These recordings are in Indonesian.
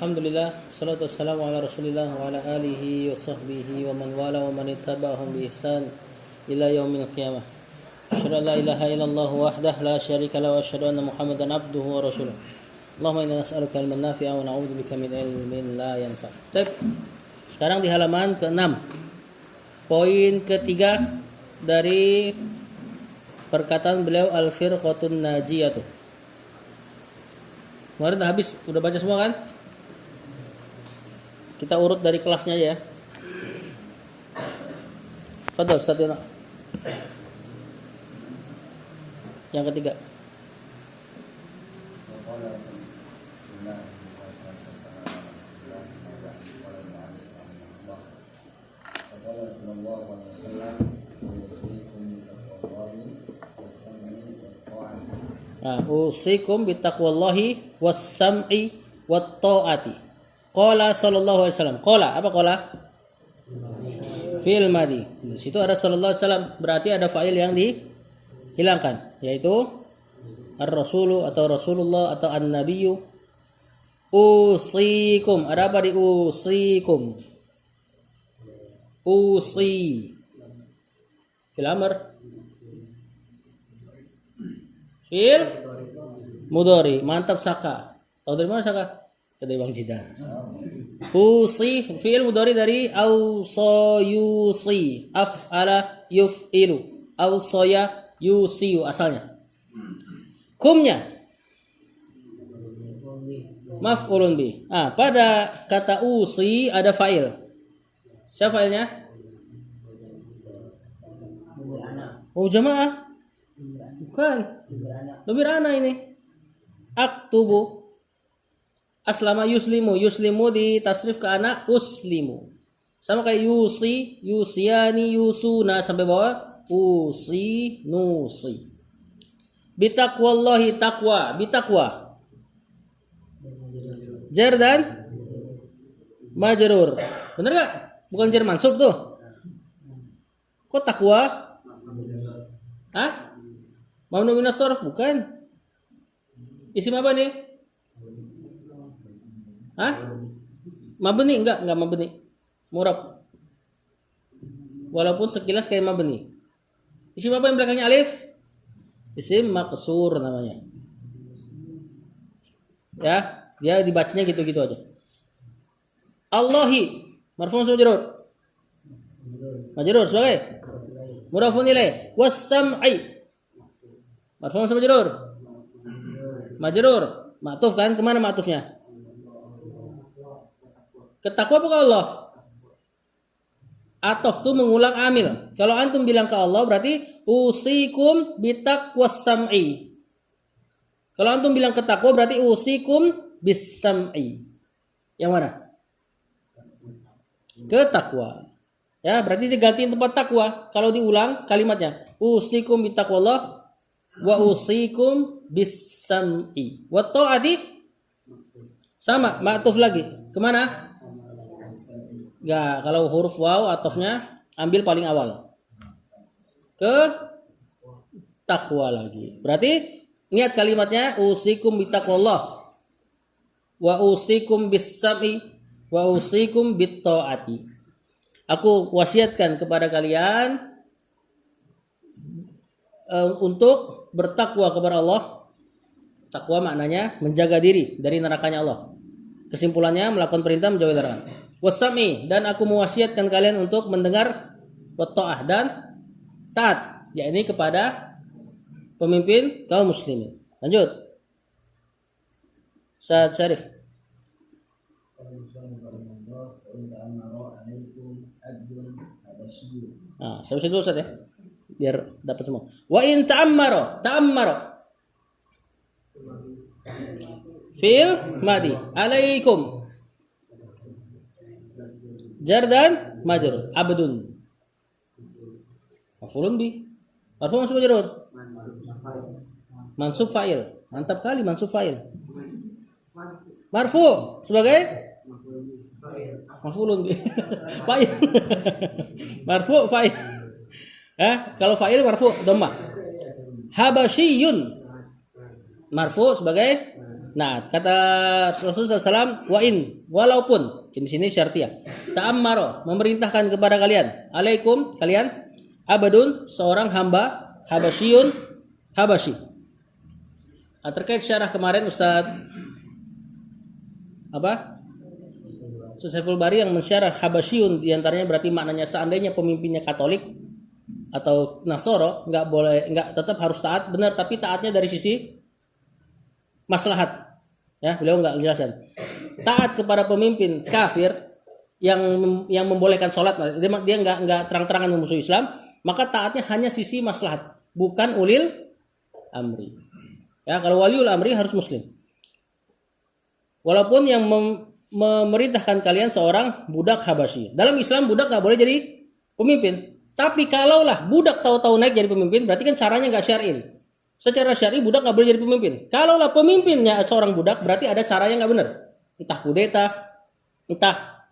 Alhamdulillah, salatu wassalamu ala Rasulillah wa ala alihi wa sahbihi wa man wala wa man ittaba'ahum bi ihsan ila yaumil qiyamah. Asyhadu an la ilaha illallah wahdah la syarika lahu wa asyhadu anna Muhammadan abduhu wa rasuluh. Allahumma inna nas'aluka ilman nafi'an wa na'udzubika min ilmin la yanfa'. Baik. Sekarang di halaman ke-6. Poin ketiga dari perkataan beliau al-firqatun najiyatuh. Kemarin udah habis, udah baca semua kan? Kita urut dari kelasnya aja ya. Fadhol Ustaz Yana. Yang ketiga. Usikum bitaqwallahi was-sam'i wat-ta'ati. Qala sallallahu alaihi wasallam. Qala, apa qala? Fi'il madhi. Di situ ada sallallahu alaihi wasallam, berarti ada fa'il yang dihilangkan, yaitu ar-rasulu atau rasulullah atau an-nabiyyu. Usikum, ada apa di usikum? Usi. Fi'il amr. Fi'il mudhari. Mantap Saka. Tahu dari mana Saka? Dari Bang Jidan. Usi fi'il mudhari dari awsa yusi, af'ala yuf'ilu, awsaya yusiyu asalnya. Kumnya maf'ulun bi. Pada kata usi ada fa'il. Siapa fa'ilnya? Jamaah. Bukan. Dhamir ana ini. Aktubu. Aslama yuslimu, yuslimu di tasrif ke anak uslimu. Sama kayak yusi, yusiani, yusuna sampai bawah usi, nusi. Bitaqwallahi taqwa, bitaqwa. Jar dan majrur. Bener gak? Bukan jar mansub tuh. Kok taqwa? Hah? Mamnu minas sharf bukan? Isim apa nih? Hah? Mabni enggak mabni. Murab. Walaupun sekilas kayak mabni. Isim apa yang belakangnya alif? Isim maqsur namanya. Ya, dia dibacanya gitu-gitu aja. Allahi marfu' majrur. Majrur sebagai mudhafun ilaih. Was-sam'i marfu' majrur. Majrur. Ma'tuf kan? Kemana ma'tufnya? Ketakwa apa ke Allah? Atof itu mengulang amil. Kalau antum bilang ke Allah berarti usikum bitaqwas sam'i. Kalau antum bilang ke takwa berarti usikum bis sam'i. Yang mana? Ke takwa. Ya, berarti digantiin tempat takwa. Kalau diulang kalimatnya usikum bitaqwallah wa usikum bis sam'i. Wa ta'ati sama, ma'tuf lagi. Kemana? Enggak, kalau huruf waw atofnya ambil paling awal. Ke takwa lagi. Berarti ingat kalimatnya usikum bitaqwallah wa usikum bis-sam'i wa usikum bit-ta'ati. Aku wasiatkan kepada kalian untuk bertakwa kepada Allah. Takwa maknanya menjaga diri dari nerakanya Allah. Kesimpulannya melakukan perintah menjauhi larangan. Wasami, dan aku mewasiatkan kalian untuk mendengar wata'ah dan taat, yakni kepada pemimpin kaum muslimin. Lanjut. Ustaz Syarif. Saya dulu Ustaz ya. Biar dapat semua. Wa in ta'ammaro. Fil madi. Alaikum. Jar dan majrur. Abdun. Maf'ulun bi. Marfu' mansub majrur. Mansub fa'il. Mantap kali mansub fa'il. Marfu' sebagai maf'ulun bi. Fa'il. Marfu' fa'il. Kalau fa'il marfu' dhammah. Habasyiyun. Marfu' sebagai Nah, kata Rasulullah SAW, wa in, walaupun di sini syartiyah. Ta'ammaro, memerintahkan kepada kalian, alaikum, kalian, abadun, seorang hamba, habasyun, habasyi. Nah, terkait syarah kemarin Ustaz Ustaz Saiful Bari yang mensyarah habasyun, diantaranya berarti maknanya seandainya pemimpinnya Katolik atau Nasoro, nggak tetap harus taat, benar, tapi taatnya dari sisi maslahat. Ya, beliau nggak jelaskan. Taat kepada pemimpin kafir yang membolehkan sholat, dia nggak terang-terangan memusuhi Islam, maka taatnya hanya sisi maslahat, bukan ulil amri. Ya, kalau waliul amri harus muslim. Walaupun yang memerintahkan kalian seorang budak Habasyi. Dalam Islam budak nggak boleh jadi pemimpin. Tapi kalaulah budak tahu-tahu naik jadi pemimpin, berarti kan caranya nggak syar'i. Secara syar'i budak nggak boleh jadi pemimpin. Kalaulah pemimpinnya seorang budak, berarti ada caranya nggak benar. Entah kudeta, entah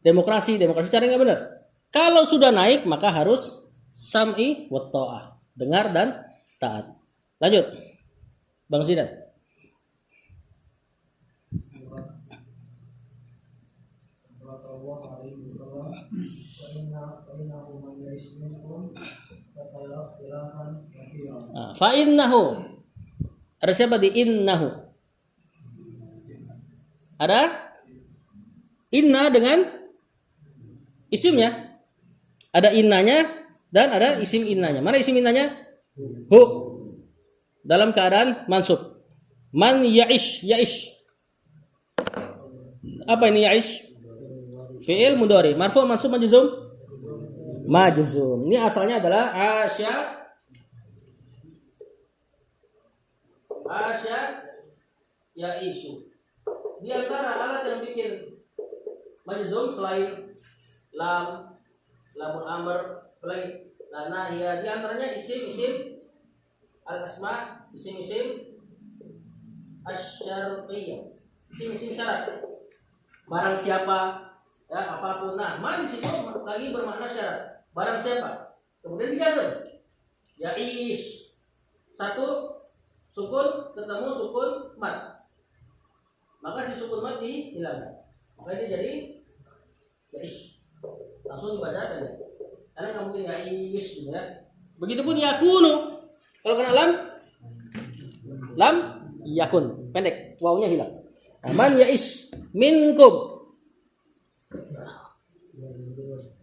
demokrasi caranya nggak benar. Kalau sudah naik, maka harus sam'i wa ta'ah, dengar dan taat. Lanjut, Bang Zidan. Fa'innahu. Ada siapa di innahu? Ada inna dengan isimnya. Ada innanya dan ada isim innanya. Mana isim innanya? Hu. Dalam keadaan mansub. Man ya'ish. Apa ini ya'ish? Fi'il mudhari. Marfu' mansub majzum? Majzum. Ini asalnya adalah asya ya'ishu. Di antara alat yang bikin majzum selain lamun amr, selain nahiyah, di antaranya isim al-asma, isim asy-syartiyah, isim syarat. Barang siapa, ya apapun. Nah, man di situ lagi bermakna syarat. Barang siapa. Kemudian dijazm. Ya'ish. Satu sukun ketemu sukun mat, maka si sukun mat dihilangkan, maka ini jadi ya'ish, langsung dibaca aja, karena nggak mungkin ya'ish gitu ya. Begitupun yakunu, kalau kena lam yakun, pendek, wawunya hilang. Man ya'ish minkum,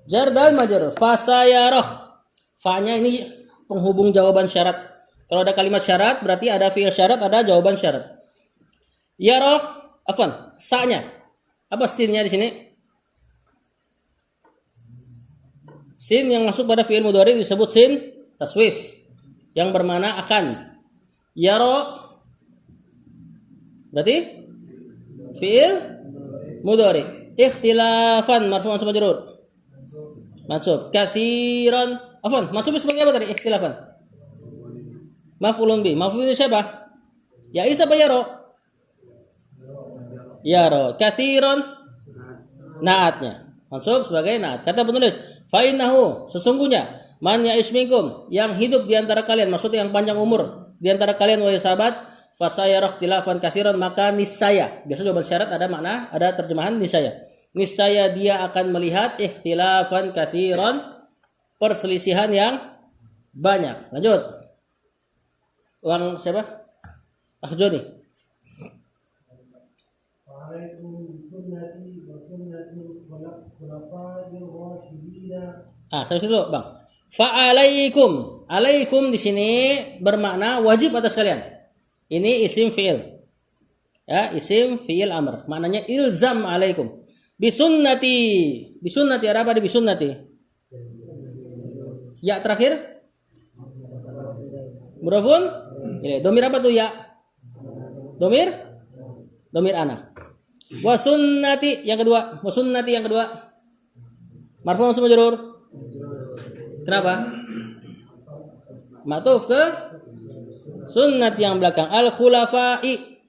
jar dan majrur, fasayarah, fa-nya ini penghubung jawaban syarat. Kalau ada kalimat syarat, berarti ada fi'il syarat, ada jawaban syarat. Yarah, sa-nya. Apa sin-nya di sini? Sin yang masuk pada fi'il mudhari disebut sin taswif, yang bermakna akan. Yarah berarti fi'il mudhari. Ikhtilafan, marfu' mansub majrur. Mansub. Katsiran, mansubnya sebagai apa tadi? Ikhtilafan. Maf'ulun bi. Maf'ulun siapa? Ya'ish apa yaro? Yaro. Katsiran naatnya. Mansub sebagai naat. Kata penulis, fa innahu, sesungguhnya man ya'ish minkum, yang hidup di antara kalian, maksudnya yang panjang umur di antara kalian wahai sahabat, fa sayara ikhtilafan katsiran, maka niscaya. Biasa jawaban syarat ada makna, ada terjemahan niscaya. Niscaya dia akan melihat ikhtilafan katsiran, perselisihan yang banyak. Lanjut. Uang siapa? Joni. Sampai situ, Bang. Fa'alaikum. Alaikum di sini bermakna wajib atas kalian. Ini isim fi'il. Ya, isim fi'il amr. Maknanya ilzam alaikum. Bisunnati. Bisunnati ada apa di bisunnati? Ya terakhir? Mudhafun? Domir apa tuh ya? Domir ana. Wasunnati yang kedua. Marfu' mansub majrur. Kenapa? Ma'tuf ke sunnat yang belakang. Al-khulafa'i.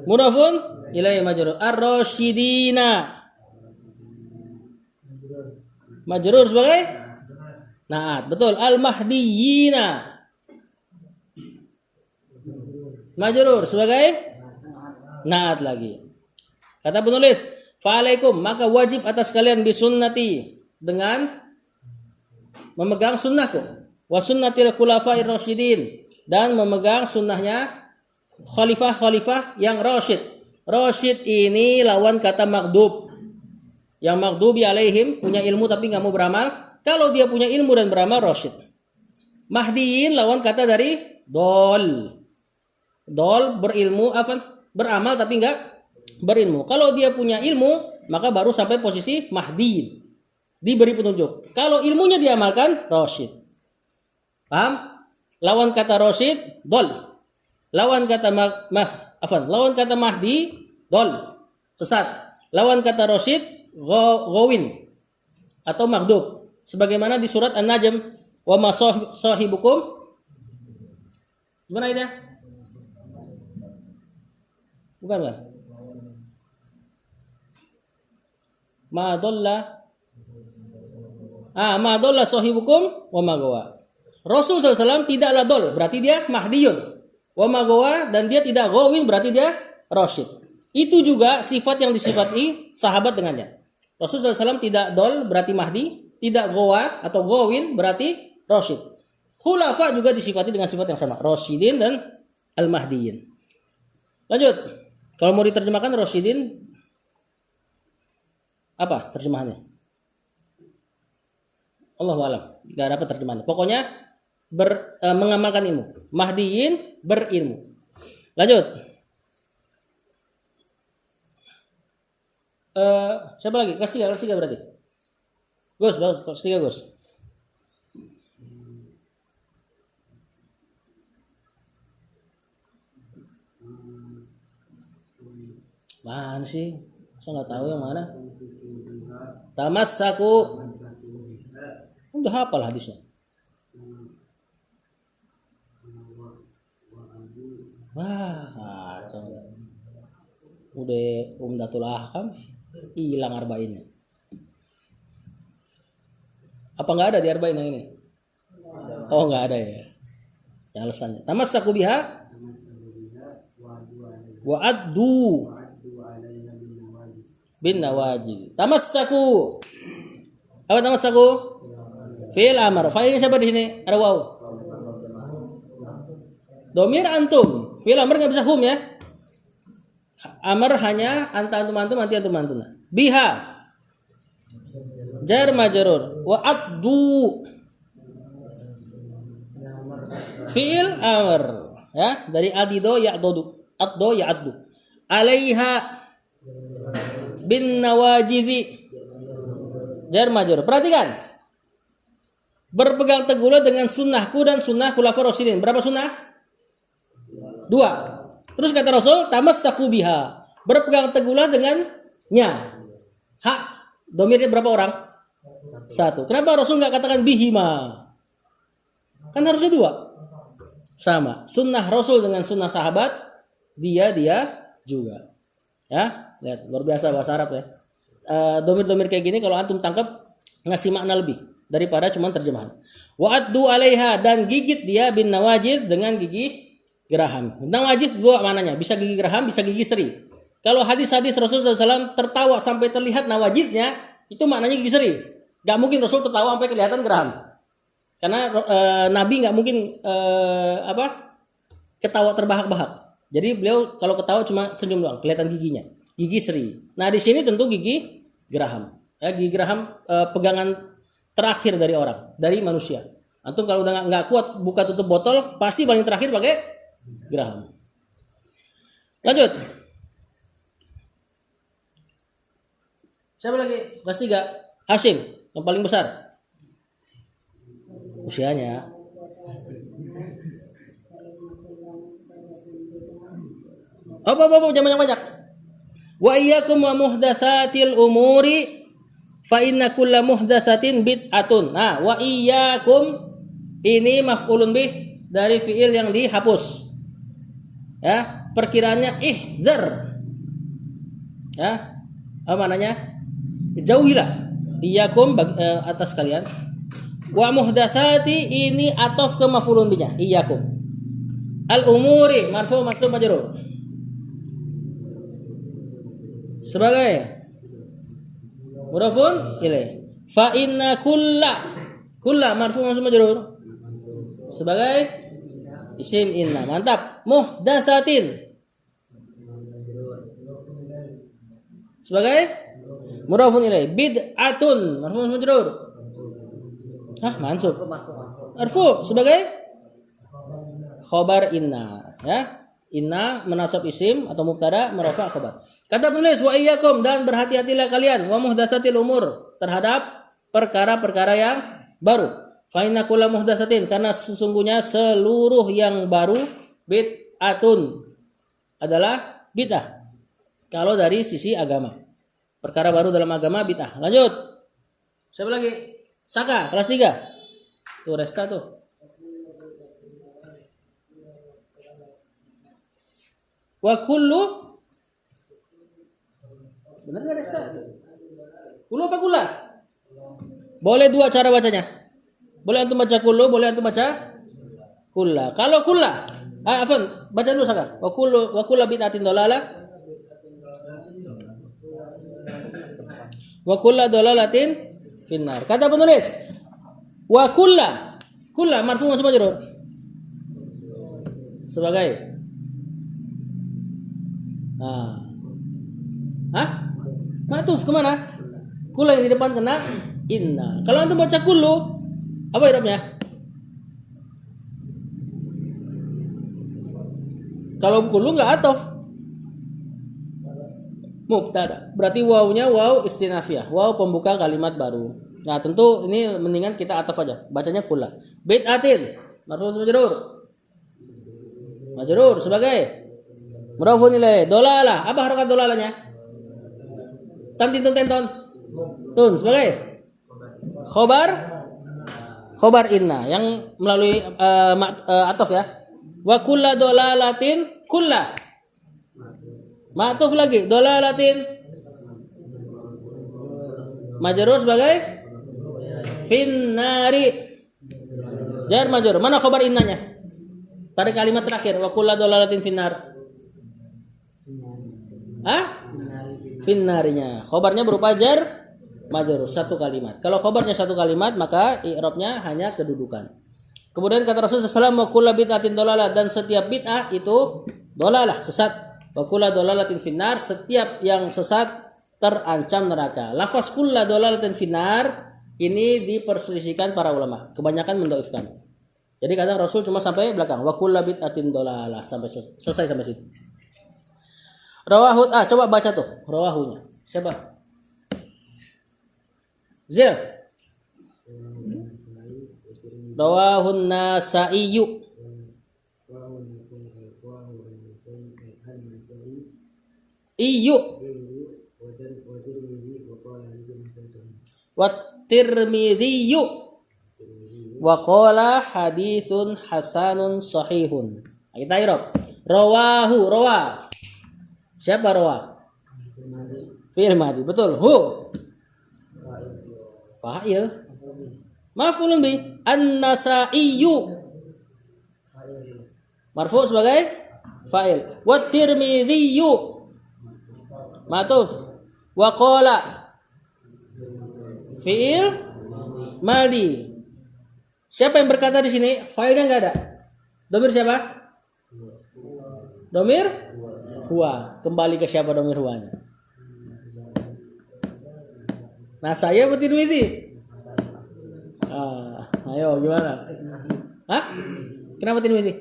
Mudhafun ilaihi majrur. Ar-rasyidina. Majrur sebagai naat, betul. Al-mahdiyina. majrur sebagai naat lagi. Kata penulis, fa'alaikum, maka wajib atas kalian bisunnati, dengan memegang sunnahku, wa sunnatil khulafa'ir rasyidin, dan memegang sunnahnya khalifah-khalifah yang rasyid. Rasyid ini lawan kata maghdub. Yang maghdubi alaihim, punya ilmu tapi nggak mau beramal. Kalau dia punya ilmu dan beramal, rasyid. Mahdiyin lawan kata dari dol. Dol berilmu, beramal tapi nggak berilmu. Kalau dia punya ilmu, maka baru sampai posisi mahdiyin, diberi petunjuk. Kalau ilmunya diamalkan, rasyid. Paham? Lawan kata rasyid, dol. Lawan kata lawan kata mahdi, dol, sesat. Lawan kata rasyid, ghawin atau maghdub. Sebagaimana di surat An-Najm, wa ma sahibukum. Gimana itu? Bukan kan? Ma dalla sahibukum wa ma gawa. Rasul SAW tidaklah dol, berarti dia mahdiyun. Wa ma gawa, dan dia tidak ghawin, berarti dia rasyid. Itu juga sifat yang disifati sahabat dengannya. Rasul SAW tidak dol, berarti mahdi. Tidak gawa atau ghawin, berarti rasyid. Khulafa juga disifati dengan sifat yang sama, rasyidin dan al-mahdiyin. Lanjut. Kalau mau diterjemahkan rasyidin, apa terjemahannya? Allahu a'lam. Enggak dapat terjemahannya. Pokoknya mengamalkan ilmu. Mahdiyin berilmu. Lanjut. Siapa lagi? Kelas 3 berarti. Gus, kelas 3 Gus. Mana sih? Saya nggak tahu yang mana. Tamassaku. Udah hafal hadisnya. Wah, kacau. Udah Umdatul Ahkam hilang arba'innya. Apa nggak ada di arba'in yang ini? Oh, nggak ada ya. Yang alasannya. Tamassaku biha wa addu bin nawajid. Tamassaku. Apa tamassaku? Fi'il amar. Fa'ilnya siapa di sini? Ada waw. Domir antum. Fi'il amar nggak bisa hum ya. Amar hanya anta antum antum anti antum antum. Biha. Jar majrur. Wa addu. Fi'il amar. Ya, dari adido ya'dudu. Addo ya'addu. Alaiha bin nawajidhi. Jar majrur. Perhatikan. Berpegang teguhlah dengan sunnahku dan sunnah khulafaur rasyidin. Berapa sunnah? 2. Terus kata Rasul, tamassaku biha. Berpegang teguhlah dengannya. Hak. Domirnya berapa orang? 1. Kenapa Rasul nggak katakan bihima? Kan harusnya 2. Sama. Sunnah Rasul dengan sunnah sahabat, dia juga. Ya, lihat luar biasa bahasa Arab ya. Domir-domir kayak gini kalau antum tangkap ngasih makna lebih daripada cuma terjemahan. Wa addu alaiha, dan gigit dia bin nawajid dengan gigi geraham. Nawajid 2 mananya, bisa gigi geraham, bisa gigi seri. Kalau hadis-hadis Rasul SAW tertawa sampai terlihat nawajidnya, itu maknanya gigi seri. Gak mungkin Rasul tertawa sampai kelihatan geraham. Karena Nabi gak mungkin ketawa terbahak-bahak. Jadi beliau kalau ketawa cuma senyum doang, kelihatan giginya, gigi seri. Nah di sini tentu gigi geraham. Ya, gigi geraham pegangan terakhir dari orang, dari manusia. Antum kalau udah nggak kuat buka tutup botol, pasti paling terakhir pakai geraham. Lanjut. Siapa lagi? Kelas 3. Hasim, yang paling besar usianya. Apa jangan banyak. Wa iyyakum wa muhdatsatil umuri fa inna kulla muhdatsatin bid'atun. Nah, wa iyyakum ini maf'ulun bih dari fiil yang dihapus. Ya, perkiraannya ihzar. Ya. Apa maknanya? Jauhilah. Iyyakum atas kalian. Wa muhdatsati ini atof ke maf'ulun bihnya. Iyyakum. Al-umuri marfu mansub majrur. Sebagai mudhafun ilaih. Fa inna kulla marfu mansub majrur. Sebagai isim inna. Mantap. Muhdatsatin. Sebagai mudhafun ilaih. Bid'atun marfu mansub majrur. Hah, mansub. Marfu sebagai khabar inna, ya. Inna menasab isim atau mubtada, merafa khabar. Kata penulis wa iyyakum, dan berhati-hatilah kalian wa muhdatsatil umur, terhadap perkara-perkara yang baru. Fa inna kulla muhdatsatin, karena sesungguhnya seluruh yang baru bid'atun adalah bid'ah. Kalau dari sisi agama. Perkara baru dalam agama bid'ah. Lanjut. Siapa lagi? Saka kelas 3. Tuh Resta tuh. Wa kullu, benar nggak Resta? Kullu apa kula? Boleh dua cara bacanya. Boleh antum baca kullu, boleh antum baca kulla. Kalau kulla, afan, baca dulu Saka. Wa kullu bid'atin dalalah. Wa kullu dalalatin finnar. Kata penulis wa kulla marfu mansub majrur. Sebagai Matuf kemana? Kula yang di depan kena inna. Kalau antum baca kullu, apa i'rabnya? Kalau kullu enggak atof. Mubtada. Berarti wawunya waw istinafiyah, waw pembuka kalimat baru. Nah, tentu ini mendingan kita atof aja. Bacanya kulla. Bid'atin marfu majrur. Majrur sebagai mudhafun ilaih. Dolalah, apa harokat dolalahnya? Tun sebagai khobar inna yang melalui atof ya. Wa kulla dolalatin kulla. Ma'tuf lagi dolalatin majrur sebagai finnari. Jar majrur. Mana khobar innanya? Pada kalimat terakhir wa kulla dolalatin finnar. Finnarinya. Khobarnya berupa jar majrur satu kalimat. Kalau khobarnya satu kalimat maka i'rabnya hanya kedudukan. Kemudian kata Rasulullah SAW, wa kullu bid'atin dalalah, dan setiap bid'ah itu dalalah, sesat. Wa kullu dalalatin finnar, setiap yang sesat terancam neraka. Lafaz kullu dalalatin finnar ini diperselisihkan para ulama. Kebanyakan mendhaifkan. Jadi kadang Rasul cuma sampai belakang wa kullu bid'atin dalalah sampai selesai sampai situ. Rawahu, coba baca tuh rawahunya. Siapa? Zil. Rawahun Nasaiyu. Iyu. Wa Tirmidziyu. Wa qala haditsun hasanun sahihun. Kita i'rab. Rawahu, rawa. Siapa rawa? Firmadi, betul. Hu fa'il. Maf'ulun bi. An-Nasaiyu marfu sebagai fa'il. Wa Tirmidziyu matuf. Wa qala fi'il madi. Siapa yang berkata di sini? Fa'ilnya enggak ada. Domir siapa? Domir huwa. Kembali ke siapa domir huwanya? Nah, saya apa Tirmidzi? Ayo gimana? Hah? Kenapa Tirmidzi?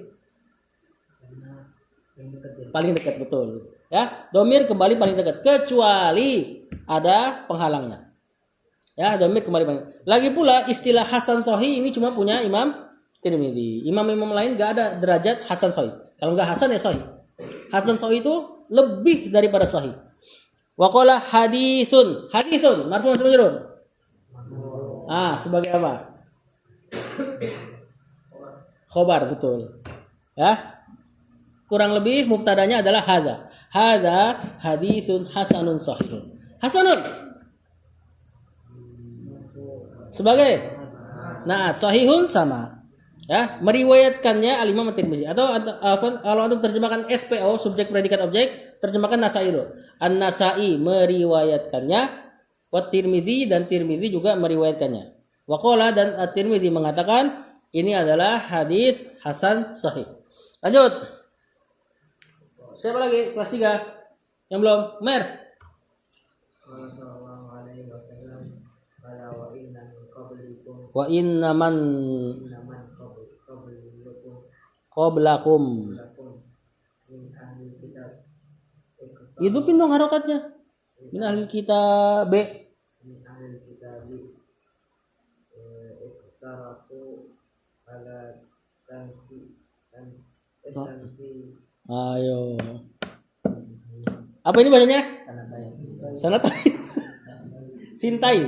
Paling dekat, betul. Ya, domir kembali paling dekat kecuali ada penghalangnya. Ya, domir kembali paling. Lagi pula istilah hasan sahih ini cuma punya Imam Tirmidzi. Imam-imam lain enggak ada derajat hasan sahih. Kalau enggak hasan ya sahih. Hasan sahih itu lebih daripada sahih. Wa qala haditsun marfu mansub majrur. Sebagai apa? Khobar, betul. Ya. Kurang lebih mubtadanya adalah hadza. Hadza haditsun hasanun sahihun. Hasanun sebagai naat, sahihun sama. Ya, meriwayatkannya Al-Imam At-Tirmidzi atau kalau antum terjemahkan SPO subjek predikat objek, terjemahkan Nasai dulu. An-Nasai meriwayatkannya, wa Tirmidzi dan Tirmidzi juga meriwayatkannya. Wa qala dan At-Tirmidzi mengatakan ini adalah hadis hasan sahih. Lanjut. Siapa lagi? Kelas 3 yang belum? Mer. Wa inna man qablakum. Hidupin dong harokatnya. Min ahli kitab. Ayo. Apa ini bacanya? Sanatain. Sintai.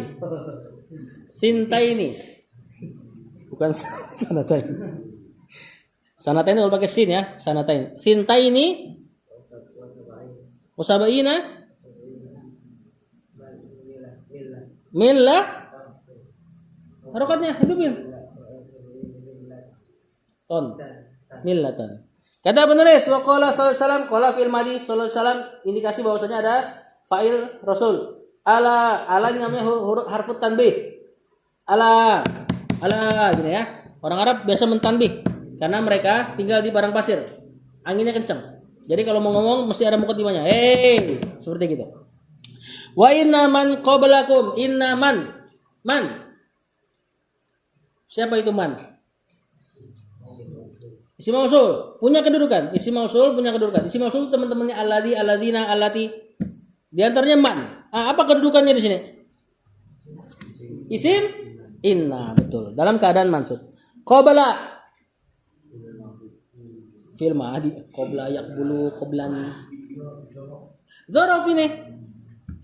Sintai ini. Bukan sanatain. Sanatain kalau pakai sin ya, sanatain. Sintai ini Usabaina Millah. Harokatnya hidupin. Ton. Millatan. Kata penulis wa qala sallallahu alaihi wasallam qala fil madi sallallahu alaihi wasallam indikasi bahwasanya ada fa'il rasul. Ala ini namanya huruf harfut tanbih. Ala gini ya. Orang Arab biasa mentanbih karena mereka tinggal di padang pasir. Anginnya kencang. Jadi kalau mau ngomong mesti ada mukadimahnya. Seperti gitu. Wa inna man qablakum inna man. Siapa itu man? Isim mausul punya kedudukan. Isim mausul punya kedudukan. Isim mausul teman-temannya alladzi, alladzina, allati. Di antaranya man. Apa kedudukannya di sini? Isim inna, betul. Dalam keadaan mansub. Qabla fil madi, qabla yaqbulu qablan. Dzaraf ini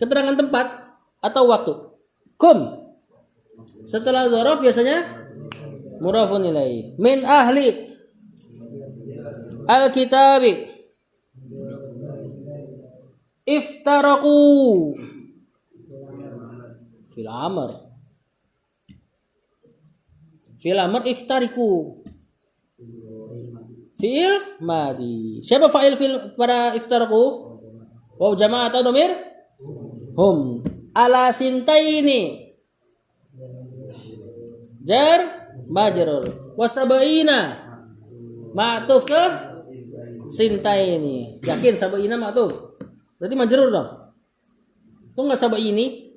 keterangan tempat atau waktu. Kum. Setelah dzaraf biasanya mudhafun ilaih. Min ahli al-kitabi iftaraku fil amr iftariku fi'il madi. Siapa fa'il fil pada iftaraku? Waw jamaah atau domir? Hum. Ala sintaini jar majrur wasabaina ma'tuf ke sintaini. Yakin sabaina ma'tuf? Berarti majrur dong. Kok enggak sabaini?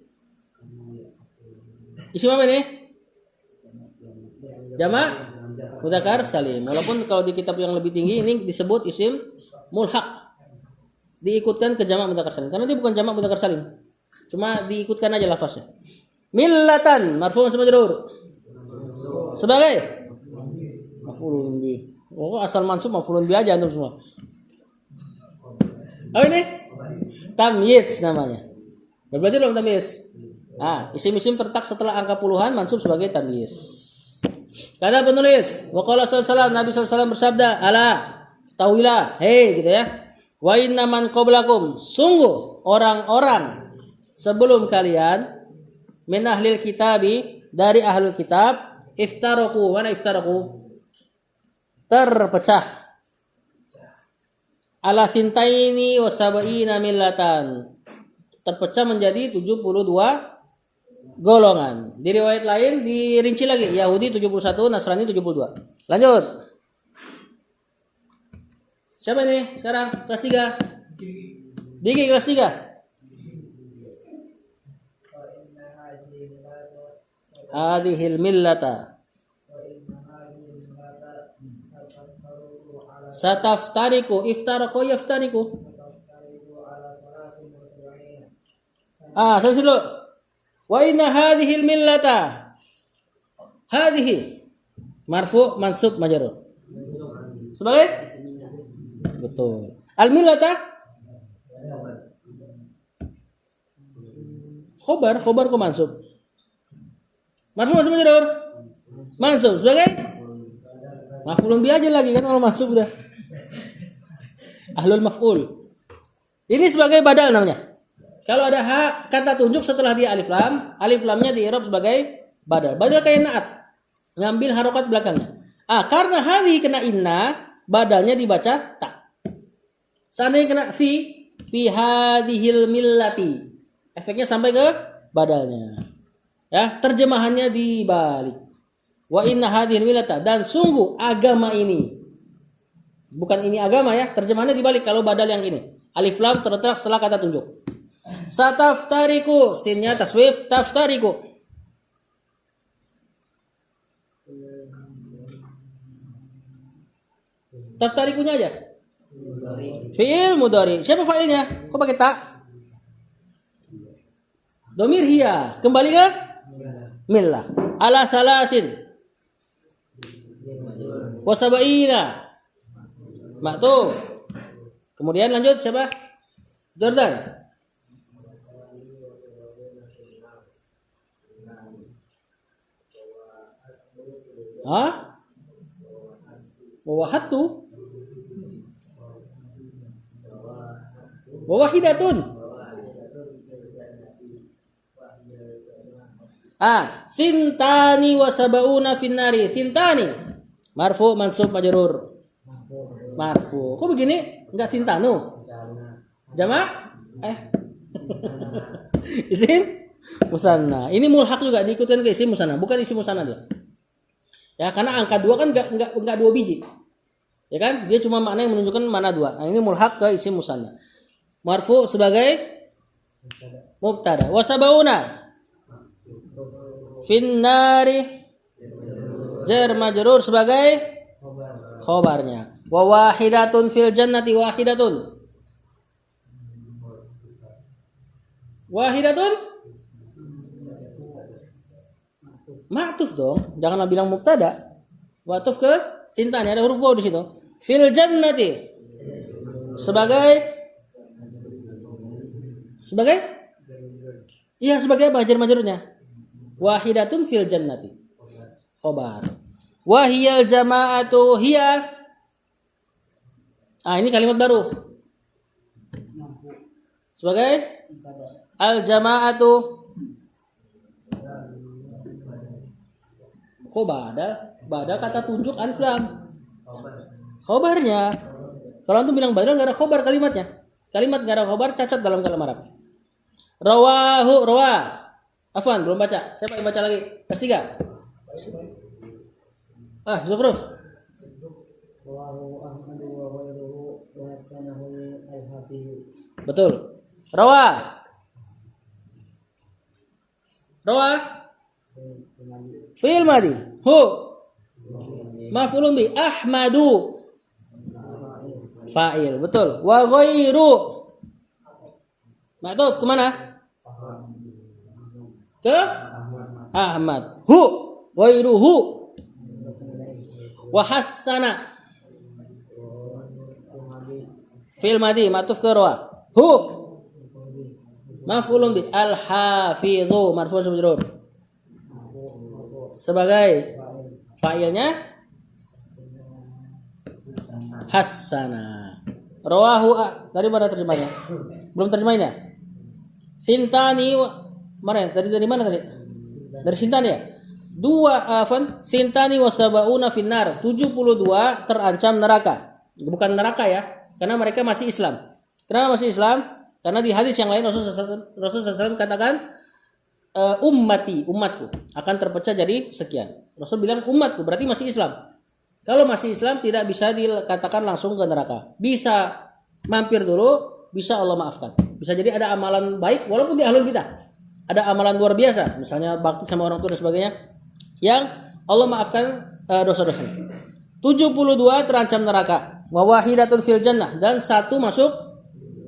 Isim apa ini? Jamak mudzakkar salim. Walaupun kalau di kitab yang lebih tinggi ini disebut isim mulhaq. Diikutkan ke jamak mudzakkar salim. Karena dia bukan jamak mudzakkar salim. Cuma diikutkan aja lafaznya. Millatan marfu' sama majrur. Sebagai maf'ulun bi. Oh, asal mansub maf'ulun bi aja antum semua. Oh ini tamyiz namanya. Berarti belum tamyiz. Isim-isim tertak setelah angka puluhan mansub sebagai tamyiz. Kata penulis, wa qala sallallahu Nabi sallallahu bersabda, ala tahuilah, gitu ya. Wa inna man qablakum, sungguh orang-orang sebelum kalian min ahlil kitabi, dari ahlul kitab, iftaraku, mana iftaraku? Terpecah. Ala sintaini wa sabaina millatan. Terpecah menjadi 72 golongan. Di riwayat lain dirinci lagi, Yahudi 71, Nasrani 72. Lanjut. Siapa ini sekarang? Kelas 3. Diki kelas 3. Hadhil millata sataftariku iftaraku yaftariku. Sampai dulu. Wa inna hadhil millata. Hadhihi marfu' mansub majrur. Sebagai betul. Al millata khobar ku mansub. Marfu' mansub majrur. Mansub sebagai maf'ulun bi aja lagi kan kalau mansub udah. Ahlul maf'ul. Ini sebagai badal namanya. Kalau ada kata tunjuk setelah dia alif lam, alif lamnya di i'rab sebagai badal. Badal kayak naat. Ngambil harokat belakangnya. Karena hadhi kena inna, badalnya dibaca ta. Seandainya kena fi hadhil millati. Efeknya sampai ke badalnya. Ya, terjemahannya dibalik. Wa inna hadhil millata, dan sungguh agama ini. Bukan ini agama ya, terjemahannya dibalik kalau badal yang ini. Alif lam terletak setelah kata tunjuk. Sataftariku, sinnya taswif taftariku. Taftarikunya aja. Fi'il mudhari. Siapa fa'ilnya? Kok pakai ta? Domir hiya. Kembali ke millah. Ala salasin. Wasabaina. Maktub. Kemudian lanjut siapa? Jordan. Wawahatu. Wawahidatun. Sintani wasabauna finnari. Sintani. Marfu mansub majrur. Marfu. Kok begini? Enggak sintanu. Jama'? Isim musanna. Ini mulhaq juga diikutin ke isim musanna, bukan isim musanna dulu. Ya, karena angka 2 kan enggak 2 biji. Ya kan? Dia cuma makna yang menunjukkan mana 2. Nah, ini mulhaq ke isim musanna. Marfu sebagai mubtada. Wasabauna finnari jar majrur sebagai khobarnya. Wa wahidatun fil jannati wahidatun. Wahidatun ma'tuf dong, janganlah bilang mubtada. Ma'tuf ke sintani, ada huruf waw di situ. Fil jannati sebagai iya sebagai apa jar majrurnya? Wahidatun fil jannati. Khobar. Wa hiyal jama'atu hiya. Ini kalimat baru. Sebagai al jama'atu. Kok bada kata tunjuk alif lam. Khobarnya. Kalau antum bilang badal enggak ada khobar kalimatnya. Kalimat enggak ada khobar cacat dalam kalam Arab. Rawahu rawa. Afwan, belum baca. Siapa yang baca lagi? Kelas 3. Zuhruf. Betul. Rawa. Fi'il madhi. Hu. Maf'ulun bi. Ahmadu. Fa'il. Betul. Wa ghairu. Ma'tuf kemana? Ke Ahmad. Hu. Ghairuhu. Wa hassana. Fi'il madhi. Ma'tuf ke rawa. Hu. Maf'ulun bi. Al-hafidhu. Marfu' majrur. Sebagai fa'ilnya hassana. Rawahu dari mana terjemahnya? Belum terjemahnya? Sintani mana? Dari mana tadi? Dari sintani ya? Sintani wasabauna finnar. 72 terancam neraka. Bukan neraka ya, karena mereka masih Islam. Kenapa masih Islam? Karena di hadis yang lain Rasulullah SAW katakan umatku akan terpecah jadi sekian. Rasul bilang umatku berarti masih Islam. Kalau masih Islam tidak bisa dikatakan langsung ke neraka. Bisa mampir dulu, bisa Allah maafkan. Bisa jadi ada amalan baik walaupun di ahlul bidah. Ada amalan luar biasa, misalnya bakti sama orang tua dan sebagainya, yang Allah maafkan dosa-dosanya. 72 terancam neraka. Wa wahidatun fil jannah, dan 1 masuk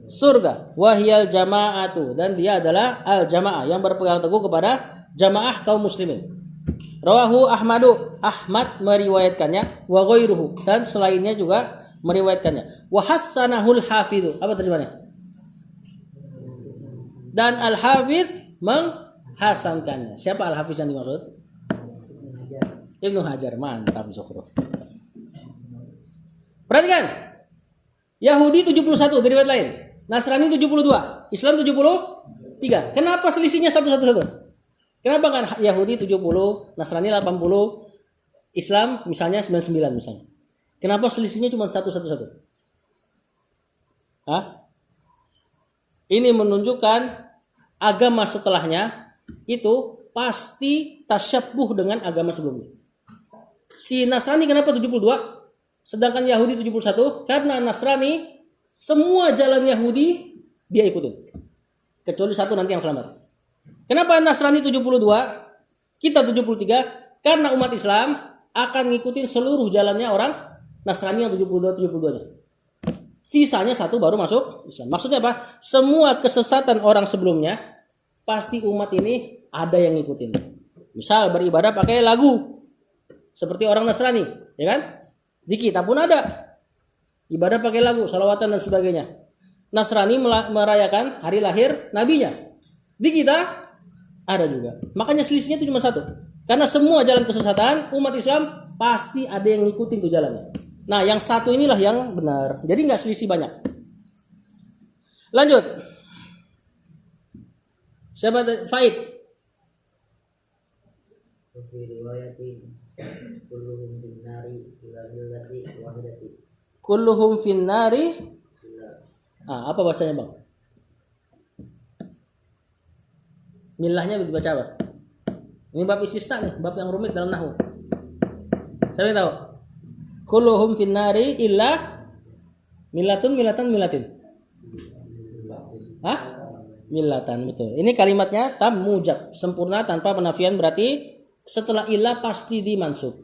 surga. Wahiyal jama'atu, dan dia adalah al jamaah yang berpegang teguh kepada jamaah kaum muslimin. Rawahu Ahmadu, Ahmad meriwayatkannya, wa ghairuhu, dan selainnya juga meriwayatkannya. Wa hassanahul hafidhu, apa terjemahnya? Dan al-hafidh menghasankannya. Siapa al-hafidh yang dimaksud? Ibnu Hajar. Mantap Zuhruf. Perhatikan. Yahudi 71 dari riwayat lain. Nasrani 72, Islam 73. Kenapa selisihnya 111? Kenapa kan Yahudi 70, Nasrani 80, Islam misalnya 99 misalnya. Kenapa selisihnya cuma 111? Hah? Ini menunjukkan agama setelahnya itu pasti tasyabbuh dengan agama sebelumnya. Si Nasrani kenapa 72? Sedangkan Yahudi 71? Karena Nasrani semua jalan Yahudi dia ikutin. Kecuali satu nanti yang selamat. Kenapa Nasrani 72? Kita 73? Karena umat Islam akan ngikutin seluruh jalannya orang Nasrani yang 72-72-nya. Sisanya satu baru masuk Islam. Maksudnya apa? Semua kesesatan orang sebelumnya pasti umat ini ada yang ngikutin. Misal beribadah pakai lagu. Seperti orang Nasrani, ya kan? Di kita pun ada. Ibadah pakai lagu, salawatan dan sebagainya. Nasrani merayakan hari lahir nabinya. Di kita ada juga. Makanya selisihnya itu cuma satu. Karena semua jalan kesesatan, umat Islam pasti ada yang ngikutin tuh jalannya. Nah, yang satu inilah yang benar. Jadi nggak selisih banyak. Lanjut. Siapa Faid? Kulluhum finnari. Apa bahasanya, Bang? Milahnya dibaca apa? Ini bab istisna nih, bab yang rumit dalam nahwu. Siapa yang tahu? Kulluhum finnari illa milatin. Hah? Milatan, betul. Ini kalimatnya tam mujab, sempurna tanpa penafian, berarti setelah illa pasti dimansub.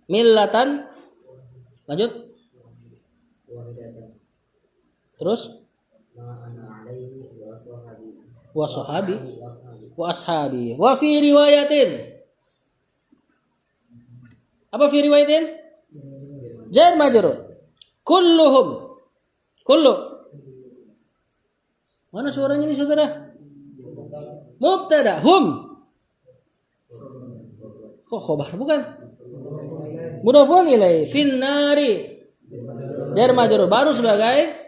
Milatan. Lanjut. Terus wa sahabi wa ashabi wa fi riwayatin. Apa fi riwayatin? Jar majrur. Kulluhum. Kullu. Mana suaranya ini saudara? Mubtada. Hum. Kok khobar bukan? Mudhafun ilaih. Finnari. Jar majrur baru sebagai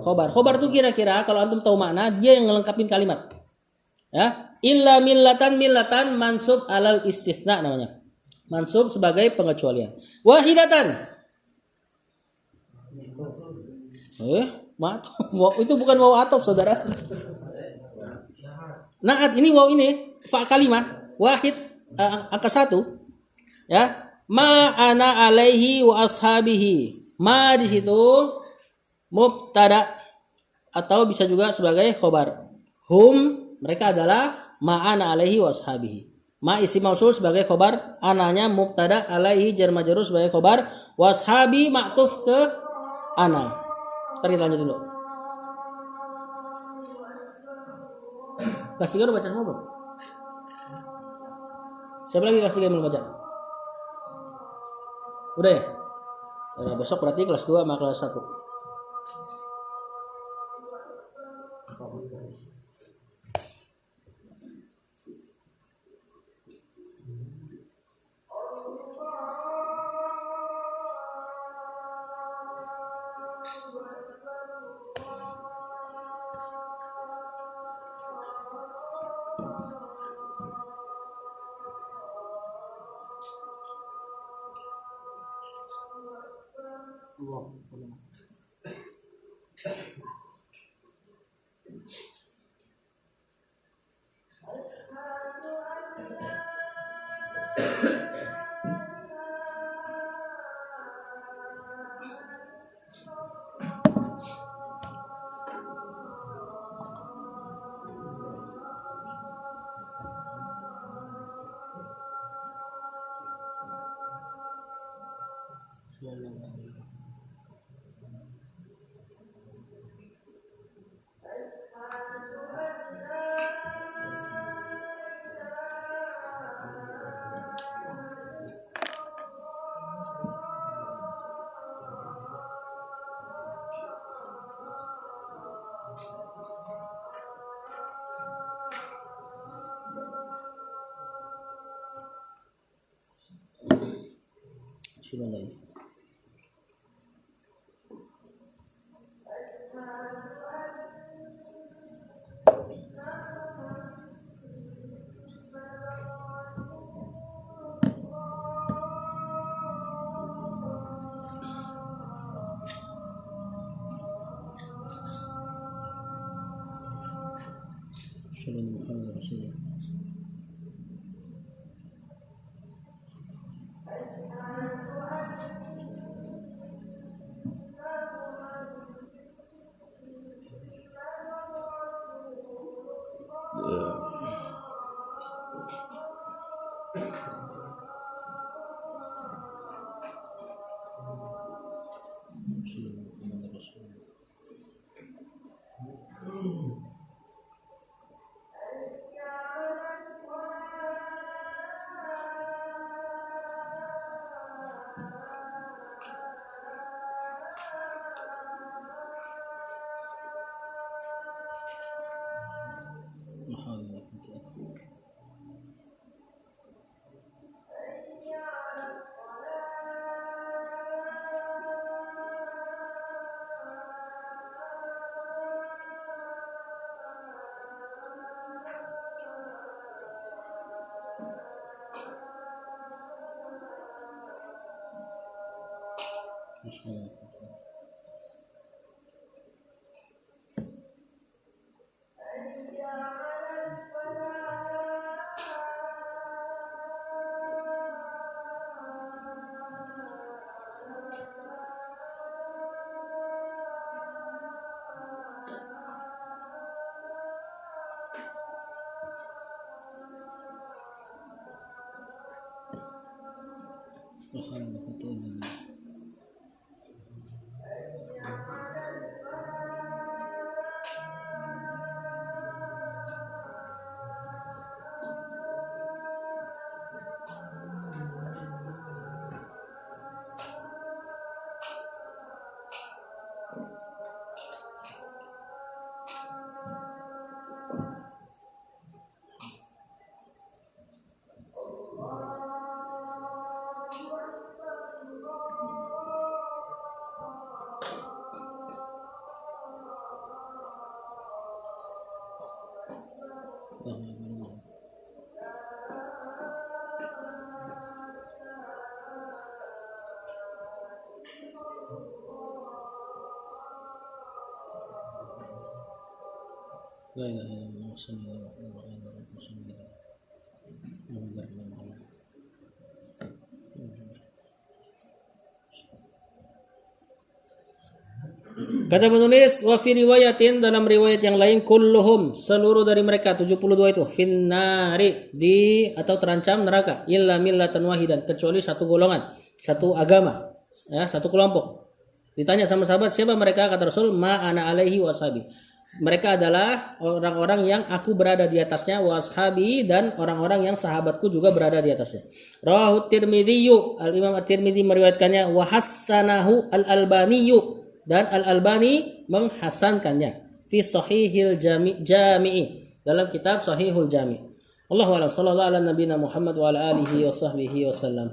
khobar. Khobar itu kira-kira kalau antum tahu makna, dia yang ngelengkapin kalimat. Ya, illa millatan mansub alal istisna namanya. Mansub sebagai pengecualian. Wahidatan. Itu bukan waw atof saudara. Naat ini waw ini fa kalimah wahid angka 1. Ya, ma ana alaihi wa ashabihi. Ma di situ mubtada atau bisa juga sebagai khobar. Hum mereka adalah ma'ana alaihi wa ashabihi. Ma isim mausul sebagai khobar, ananya mubtada, alaihi jar majrur sebagai khobar, washabi ma'tuf ke ana. Ntar kita lanjut dulu. Kelas 3 udah baca semua belum? Siapa lagi kelas 3 yang belum baca? Udah ya? Nah, besok berarti kelas 2 sama kelas 1. Bismillah. Asyhadu anna Muhammadar Rasulullah. La ilaha illallah sallallahu alaihi wasallam. Kata penulis, wa fi riwayatin, dalam riwayat yang lain, kulluhum, seluruh dari mereka 72 itu finnari, di atau terancam neraka, illa millatan wahidan, kecuali satu golongan, satu agama, ya, satu kelompok. Ditanya sama sahabat, siapa mereka? Kata Rasul, ma ana alaihi washabi. Mereka adalah orang-orang yang aku berada di atasnya, washabi, dan orang-orang yang sahabatku juga berada di atasnya. Rawahu Tirmidzi, Al-Imam At-Tirmidzi meriwayatkannya, wa hassanahu Al-Albani, dan Al-Albani menghasankannya fi Sahihil Jami'i, dalam kitab Sahihul Jami'. Allahu a'lam. Sallallahu ala nabiyina Muhammad wa ala alihi wa sahbihi wasallam.